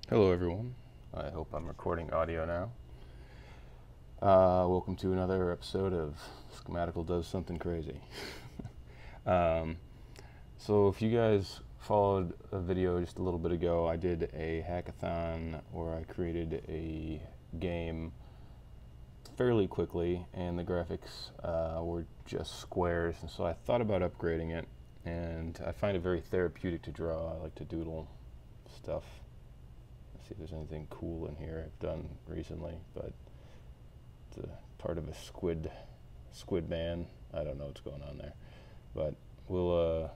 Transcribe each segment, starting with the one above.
Hello everyone, I hope I'm recording audio now. Welcome to another episode of Schematical Does Something Crazy. um, so if you guys followed a video just a little bit ago, I did a hackathon where I created a game fairly quickly and the graphics were just squares, and so I thought about upgrading it, and I find it very therapeutic to draw. I like to doodle stuff. See if there's anything cool in here I've done recently, but it's a part of a squid man. I don't know what's going on there, but we'll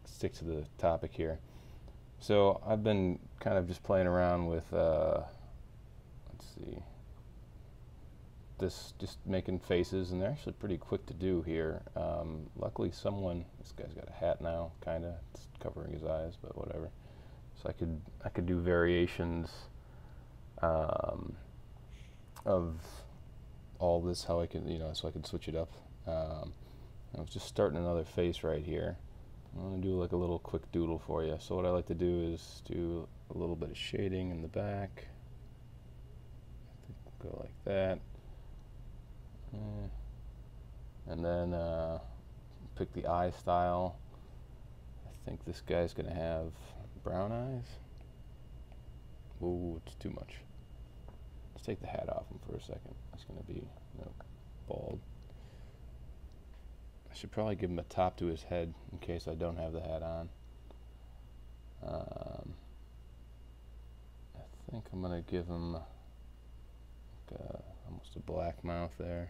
stick to the topic here. So I've been kind of just playing around with let's see, just making faces, and they're actually pretty quick to do here. Luckily this guy's got a hat now, kinda, it's covering his eyes, but whatever. So I could do variations of all this, how I can, so I can switch it up. I was just starting another face right here. I'm going to do like a little quick doodle for you. So what I like to do is do a little bit of shading in the back. Go like that. And then pick the eye style. I think this guy's going to have brown eyes. Ooh, it's too much. Let's take the hat off him for a second. He's going to be, bald. I should probably give him a top to his head in case I don't have the hat on. I think I'm going to give him like almost a black mouth there.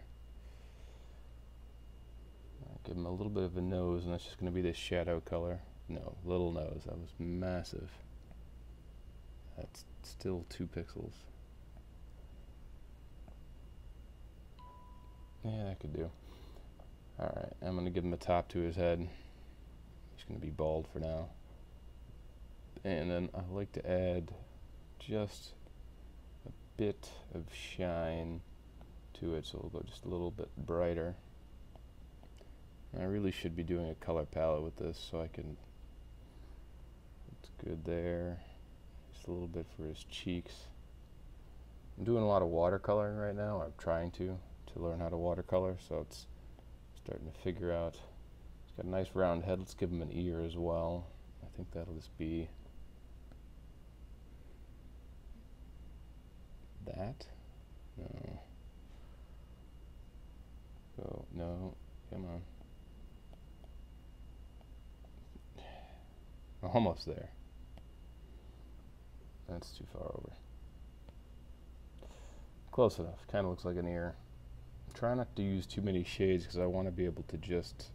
Give him a little bit of a nose, and that's just going to be this shadow color. No, little nose. That was massive. That's still 2 pixels. Yeah, that could do. Alright, I'm going to give him a top to his head. He's going to be bald for now. And then I like to add just a bit of shine to it, so we'll go just a little bit brighter. And I really should be doing a color palette with this, so I can... It's good there. Just a little bit for his cheeks. I'm doing a lot of watercoloring right now, or I'm trying to learn how to watercolor, so it's starting to figure out. He's got a nice round head. Let's give him an ear as well. I think that'll just be that. No. Go, no, come on. Almost there. That's too far over. Close enough. Kind of looks like an ear. Try not to use too many shades because I want to be able to just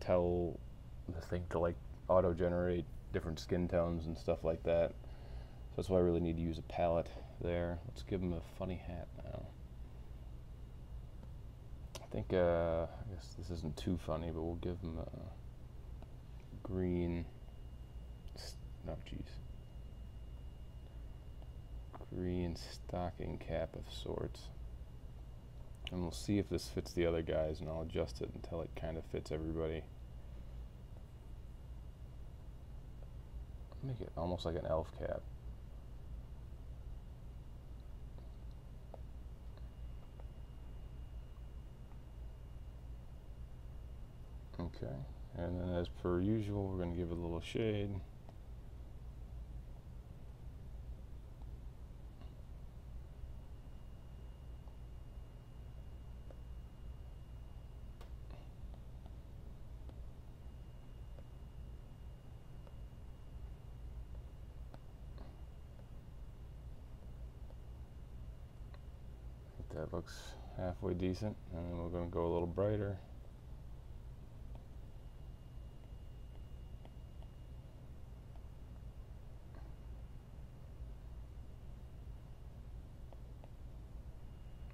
tell the thing to like auto-generate different skin tones and stuff like that. So that's why I really need to use a palette there. Let's give him a funny hat now. I think, I guess this isn't too funny, but we'll give him a green, no, geez. Green stocking cap of sorts. And we'll see if this fits the other guys, and I'll adjust it until it kind of fits everybody. Make it almost like an elf cap. Okay, and then as per usual, we're going to give it a little shade. That looks halfway decent, and then we're going to go a little brighter.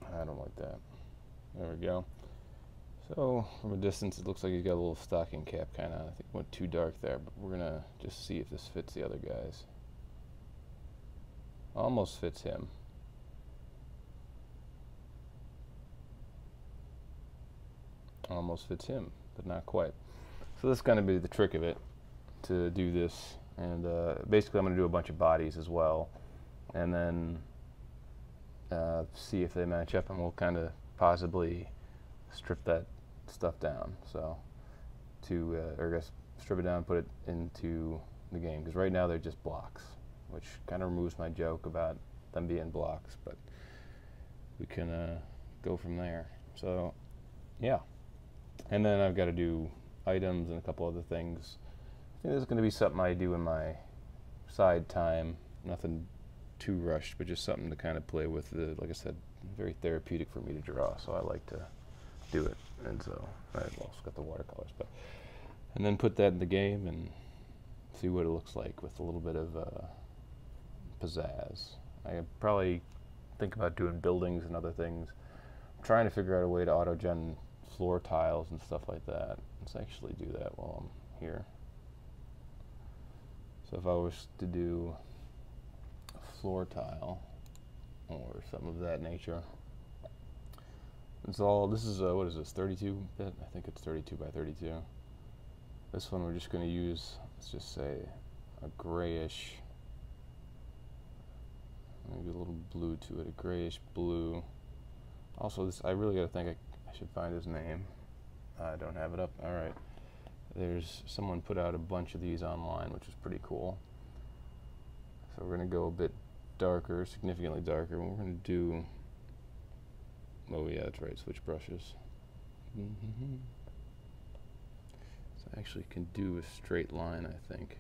I don't like that. There we go. So from a distance it looks like he's got a little stocking cap kind of. I think it went too dark there, but we're going to just see if this fits the other guys. Almost fits him. Almost fits him, but not quite. So this is going to be the trick of it, to do this and basically I'm going to do a bunch of bodies as well, and then see if they match up, and we'll kind of possibly strip that stuff down. So or I guess strip it down and put it into the game, because right now they're just blocks, which kind of removes my joke about them being blocks, but we can go from there. So yeah, and then I've got to do items and a couple other things. I think this is going to be something I do in my side time, nothing too rushed, but just something to kind of play with. Like I said, very therapeutic for me to draw, so I like to do it. And so I've also got the watercolors, and then put that in the game and see what it looks like with a little bit of pizzazz. I probably think about doing buildings and other things. I'm trying to figure out a way to auto-gen floor tiles and stuff like that. Let's actually do that while I'm here. So if I was to do a floor tile or something of that nature, this is what is this, 32 bit? I think it's 32 by 32. This one we're just going to use, let's just say, a grayish, maybe a little blue to it, a grayish blue. Also, this, I really got to think I should find his name. I don't have it up. All right. There's someone put out a bunch of these online, which is pretty cool. So we're going to go a bit darker, significantly darker, and we're going to do, oh yeah, that's right, switch brushes. So I actually can do a straight line, I think.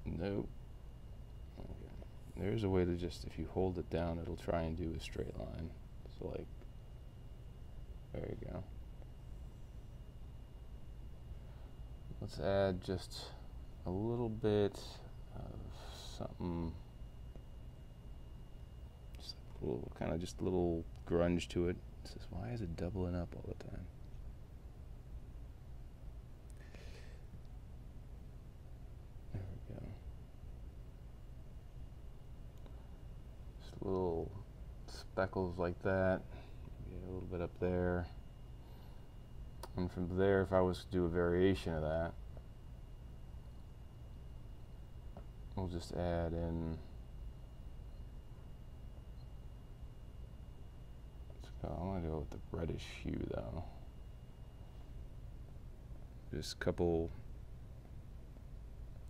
Nope. Okay. There's a way to just, if you hold it down, it'll try and do a straight line. So like, there you go. Let's add just a little bit of something, just a little, kind of just a little grunge to it. It says, why is it doubling up all the time? There we go. Just little speckles like that. Get a little bit up there. And from there, if I was to do a variation of that, we'll just add in, I want to go with the reddish hue though. Just a couple,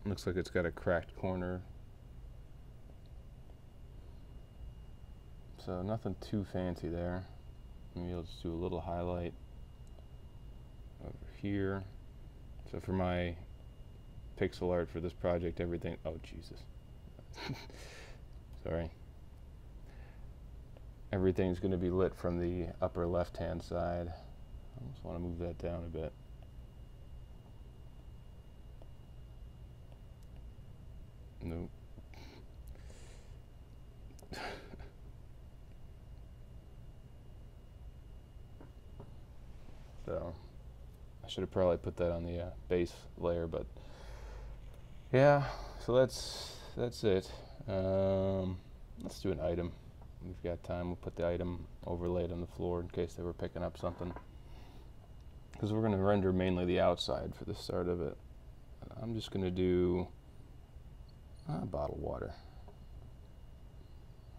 looks like it's got a cracked corner. So nothing too fancy there. Maybe I'll just do a little highlight over here. So for my pixel art for this project, everything, oh Jesus. Sorry. Everything's going to be lit from the upper left-hand side. I just want to move that down a bit. Nope. So I should have probably put that on the base layer, but yeah. So that's it. Let's do an item. We've got time. We'll put the item overlaid on the floor in case they were picking up something, because we're going to render mainly the outside for the start of it. I'm just going to do bottled water.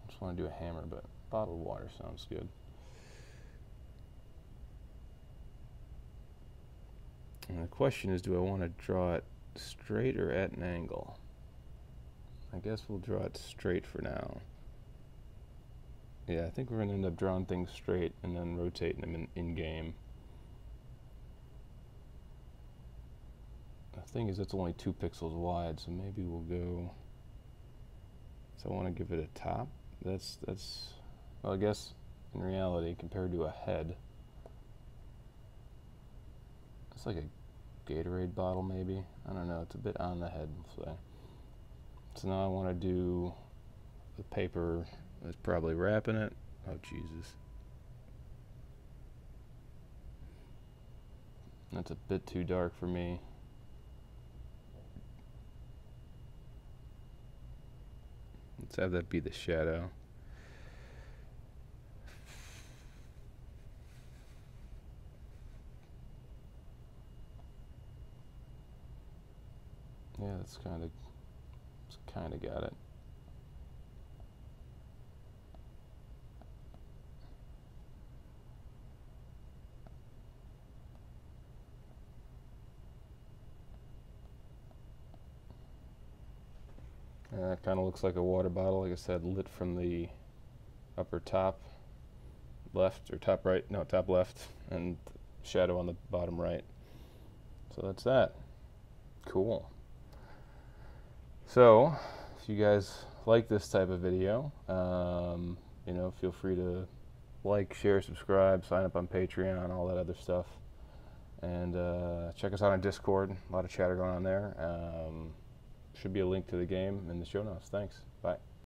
I just want to do a hammer, but bottled water sounds good. And the question is, do I want to draw it straight or at an angle? I guess we'll draw it straight for now. Yeah, I think we're going to end up drawing things straight and then rotating them in-game. The thing is, it's only 2 pixels wide, so maybe we'll go, so I want to give it a top. That's well, I guess in reality, compared to a head, it's like a Gatorade bottle maybe. I don't know, it's a bit on the head, so now I want to do the paper that's probably wrapping it. Oh Jesus. That's a bit too dark for me. Let's have that be the shadow. Yeah, it's kind of got it. It kind of looks like a water bottle, like I said, lit from the upper top left, or top right, no, top left, and shadow on the bottom right. So that's that. Cool. So, if you guys like this type of video, you know, feel free to like, share, subscribe, sign up on Patreon, all that other stuff. And check us out on Discord. A lot of chatter going on there. Should be a link to the game in the show notes. Thanks. Bye.